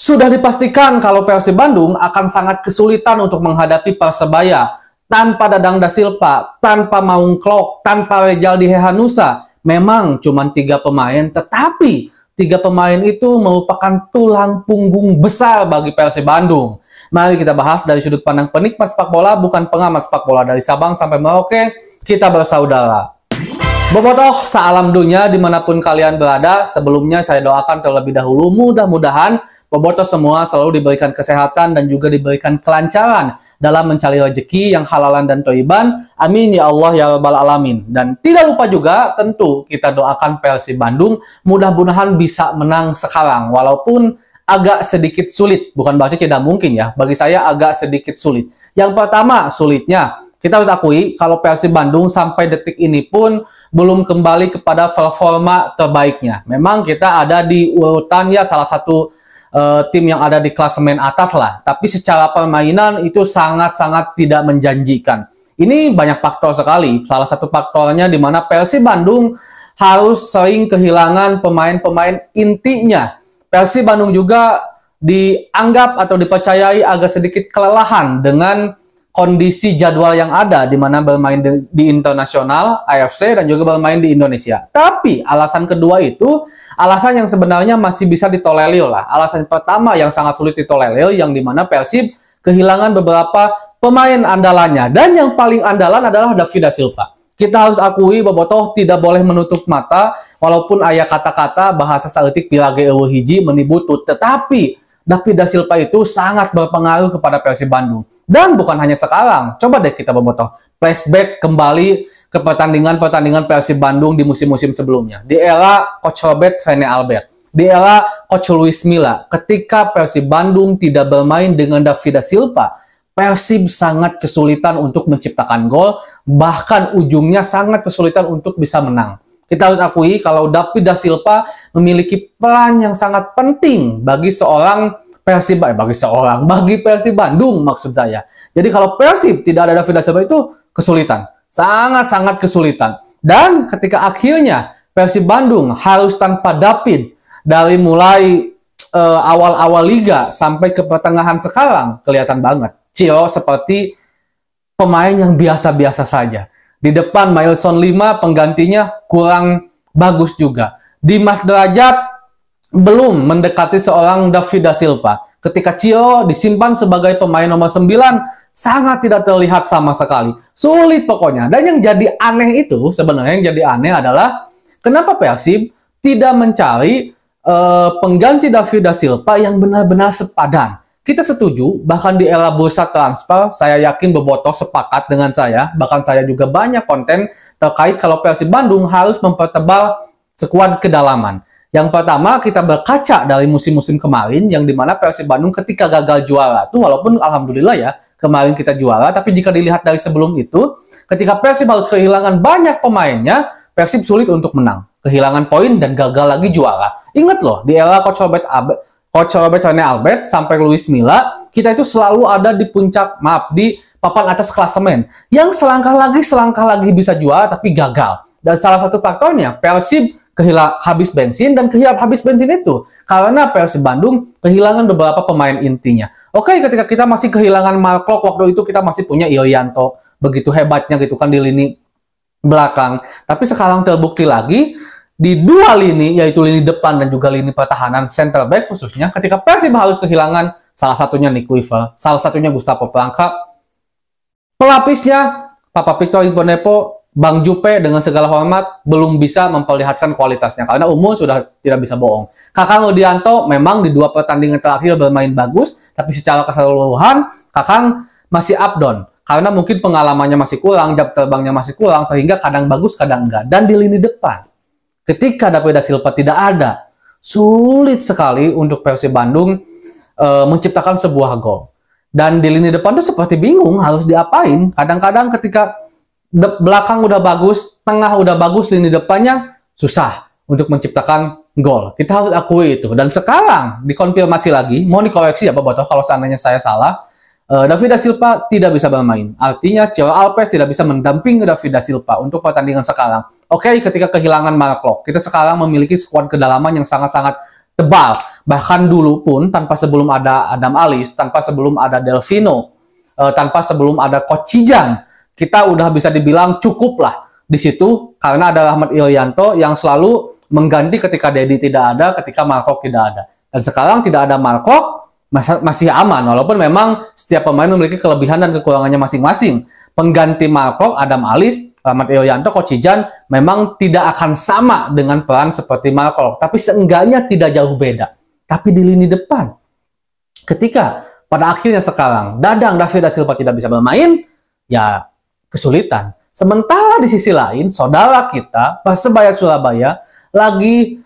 Sudah dipastikan kalau Persib Bandung akan sangat kesulitan untuk menghadapi Persebaya tanpa Dadang Da Silva, tanpa Maung Klok, tanpa Rejaldi Hehanussa. Memang cuma 3 pemain, tetapi 3 pemain itu merupakan tulang punggung besar bagi Persib Bandung. Mari kita bahas dari sudut pandang penikmat sepak bola, bukan pengamat sepak bola. Dari Sabang sampai Merauke, kita bersaudara. Bobotoh, salam dunia dimanapun kalian berada. Sebelumnya saya doakan terlebih dahulu mudah-mudahan bobotoh semua selalu diberikan kesehatan dan juga diberikan kelancaran dalam mencari rezeki yang halalan dan thayyiban. Amin ya Allah ya rabbal alamin. Dan tidak lupa juga tentu kita doakan Persib Bandung mudah-mudahan bisa menang sekarang walaupun agak sedikit sulit. Bukan berarti tidak mungkin ya. Bagi saya agak sedikit sulit. Yang pertama sulitnya, kita harus akui kalau Persib Bandung sampai detik ini pun belum kembali kepada performa terbaiknya. Memang kita ada di urutan ya salah satu tim yang ada di klasemen atas lah. Tapi secara permainan itu sangat-sangat tidak menjanjikan. Ini banyak faktor sekali. Salah satu faktornya di mana Persib Bandung harus sering kehilangan pemain-pemain intinya. Persib Bandung juga dianggap atau dipercayai agak sedikit kelelahan dengan kondisi jadwal yang ada di mana bermain di internasional, AFC dan juga bermain di Indonesia. Tapi alasan kedua itu alasan yang sebenarnya masih bisa ditolerir lah. Alasan pertama yang sangat sulit ditolerir yang dimana Persib kehilangan beberapa pemain andalannya dan yang paling andalan adalah David Da Silva. Kita harus akui bobotoh tidak boleh menutup mata walaupun aya kata-kata bahasa saeutik pirage eueuh hiji meuni butut, tetapi David Da Silva itu sangat berpengaruh kepada Persib Bandung. Dan bukan hanya sekarang, coba deh kita bobotoh flashback kembali ke pertandingan-pertandingan Persib Bandung di musim-musim sebelumnya. Di era Coach Robert Rene Albert, di era Coach Luis Milla, ketika Persib Bandung tidak bermain dengan David Da Silva, Persib sangat kesulitan untuk menciptakan gol, bahkan ujungnya sangat kesulitan untuk bisa menang. Kita harus akui kalau David Da Silva memiliki peran yang sangat penting bagi bagi Persib Bandung maksud saya. Jadi kalau Persib tidak ada David Da Silva itu kesulitan, sangat-sangat kesulitan. Dan ketika akhirnya Persib Bandung harus tanpa David dari mulai awal-awal liga sampai ke pertengahan sekarang, kelihatan banget Cio seperti pemain yang biasa-biasa saja. Di depan Mailson 5 penggantinya kurang bagus juga. Dimas Derajat belum mendekati seorang David Da Silva. Ketika Cio disimpan sebagai pemain nomor 9, sangat tidak terlihat sama sekali. Sulit pokoknya. Dan yang jadi aneh itu, sebenarnya yang jadi aneh adalah kenapa Persib tidak mencari pengganti David Da Silva yang benar-benar sepadan. Kita setuju, bahkan di era bursa transfer, saya yakin bobotoh sepakat dengan saya, bahkan saya juga banyak konten terkait kalau Persib Bandung harus mempertebal skuad kedalaman. Yang pertama, kita berkaca dari musim-musim kemarin, yang dimana Persib Bandung ketika gagal juara itu, walaupun alhamdulillah ya, kemarin kita juara, tapi jika dilihat dari sebelum itu, ketika Persib harus kehilangan banyak pemainnya, Persib sulit untuk menang. Kehilangan poin dan gagal lagi juara. Ingat loh, di era Coach Robert Rene Albert sampai Luis Milla, kita itu selalu ada di puncak, di papan atas klasemen. Yang selangkah lagi bisa juara, tapi gagal. Dan salah satu faktornya, Persib habis bensin, dan habis bensin itu karena Persib Bandung kehilangan beberapa pemain intinya. Oke, ketika kita masih kehilangan Mark Klok, waktu itu kita masih punya Irianto, begitu hebatnya gitu kan di lini belakang. Tapi sekarang terbukti lagi di dua lini, yaitu lini depan dan juga lini pertahanan center back khususnya, ketika Persib harus kehilangan salah satunya Nick Weaver, salah satunya Gustavo Franca, pelapisnya Papa Victor Igbonepo, Bang Jupe dengan segala hormat belum bisa memperlihatkan kualitasnya karena umur sudah tidak bisa bohong. Kakang Rudianto memang di 2 pertandingan terakhir bermain bagus, tapi secara keseluruhan Kakang masih up down karena mungkin pengalamannya masih kurang, jam terbangnya masih kurang, sehingga kadang bagus kadang enggak. Dan di lini depan, ketika David Da Silva tidak ada, sulit sekali untuk Persib Bandung menciptakan sebuah gol. Dan di lini depan tuh seperti bingung harus diapain. Kadang-kadang ketika belakang udah bagus, tengah udah bagus, lini depannya susah untuk menciptakan gol. Kita harus akui itu. Dan sekarang dikonfirmasi lagi, mau dikoreksi ya bobotoh kalau seandainya saya salah, David Da Silva tidak bisa bermain. Artinya Thiago Alves tidak bisa mendampingi David Da Silva untuk pertandingan sekarang. Oke, ketika kehilangan Mark Klok, kita sekarang memiliki skuad kedalaman yang sangat-sangat tebal. Bahkan dulu pun tanpa sebelum ada Adam Alis, tanpa sebelum ada Delvino, tanpa sebelum ada Coach Cijan, kita udah bisa dibilang cukup lah di situ karena ada Rahmat Irianto yang selalu mengganti ketika Dedi tidak ada, ketika Markok tidak ada. Dan sekarang tidak ada Markok, masih aman walaupun memang setiap pemain memiliki kelebihan dan kekurangannya masing-masing. Pengganti Markok, Adam Alis, Rahmat Irianto, Coach Cijan memang tidak akan sama dengan peran seperti Markok, tapi seenggaknya tidak jauh beda. Tapi di lini depan, ketika pada akhirnya sekarang Dadang David da Silva tidak bisa bermain, ya kesulitan. Sementara di sisi lain, saudara kita Persebaya Surabaya lagi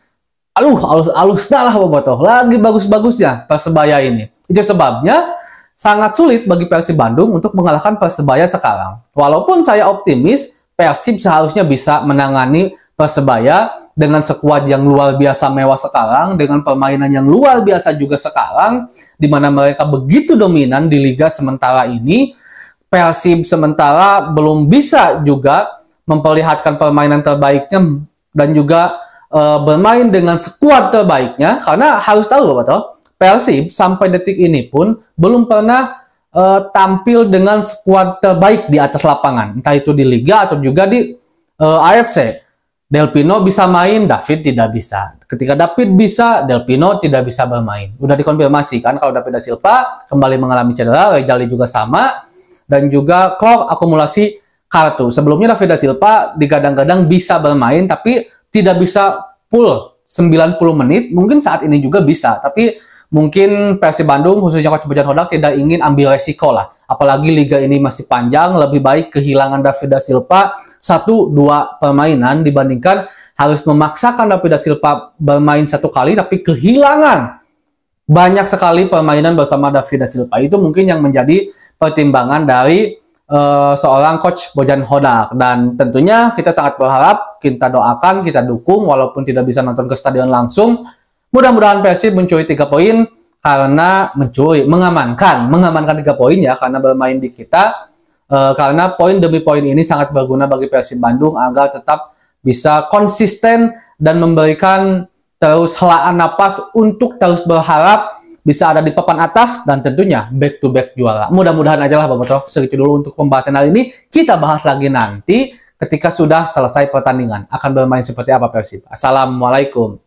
alus-alusnya lah bobotoh, lagi bagus-bagusnya Persebaya ini. Itu sebabnya sangat sulit bagi Persib Bandung untuk mengalahkan Persebaya sekarang. Walaupun saya optimis Persib seharusnya bisa menangani Persebaya dengan skuad yang luar biasa mewah sekarang, dengan permainan yang luar biasa juga sekarang, di mana mereka begitu dominan di liga sementara ini. Persib sementara belum bisa juga memperlihatkan permainan terbaiknya dan juga bermain dengan skuad terbaiknya, karena harus tahu Bapak toh, Persib sampai detik ini pun belum pernah tampil dengan skuad terbaik di atas lapangan, entah itu di liga atau juga di AFC. Del Pino bisa main, David tidak bisa. Ketika David bisa, Del Pino tidak bisa bermain. Udah dikonfirmasi kan kalau David da Silva kembali mengalami cedera, Rejali juga sama, dan juga Klok akumulasi kartu. Sebelumnya David da Silva digadang-gadang bisa bermain, tapi tidak bisa full 90 menit. Mungkin saat ini juga bisa, tapi mungkin Persib Bandung, khususnya Coach Bojan Hodak, tidak ingin ambil resiko lah. Apalagi liga ini masih panjang, lebih baik kehilangan David da Silva 1-2 permainan dibandingkan harus memaksakan David da Silva bermain satu kali tapi kehilangan banyak sekali permainan bersama David da Silva. Itu mungkin yang menjadi pertimbangan dari seorang Coach Bojan Hodak. Dan tentunya kita sangat berharap, kita doakan, kita dukung, walaupun tidak bisa nonton ke stadion langsung, mudah-mudahan Persib mencuri 3 poin, karena mengamankan 3 poin ya, karena bermain di kita. Karena poin demi poin ini sangat berguna bagi Persib Bandung agar tetap bisa konsisten dan memberikan terus helaan napas untuk terus berharap bisa ada di papan atas dan tentunya back to back juara. Mudah-mudahan aja lah Bapak. Segitu dulu untuk pembahasan hari ini. Kita bahas lagi nanti ketika sudah selesai pertandingan. Akan bermain seperti apa Persib. Assalamualaikum.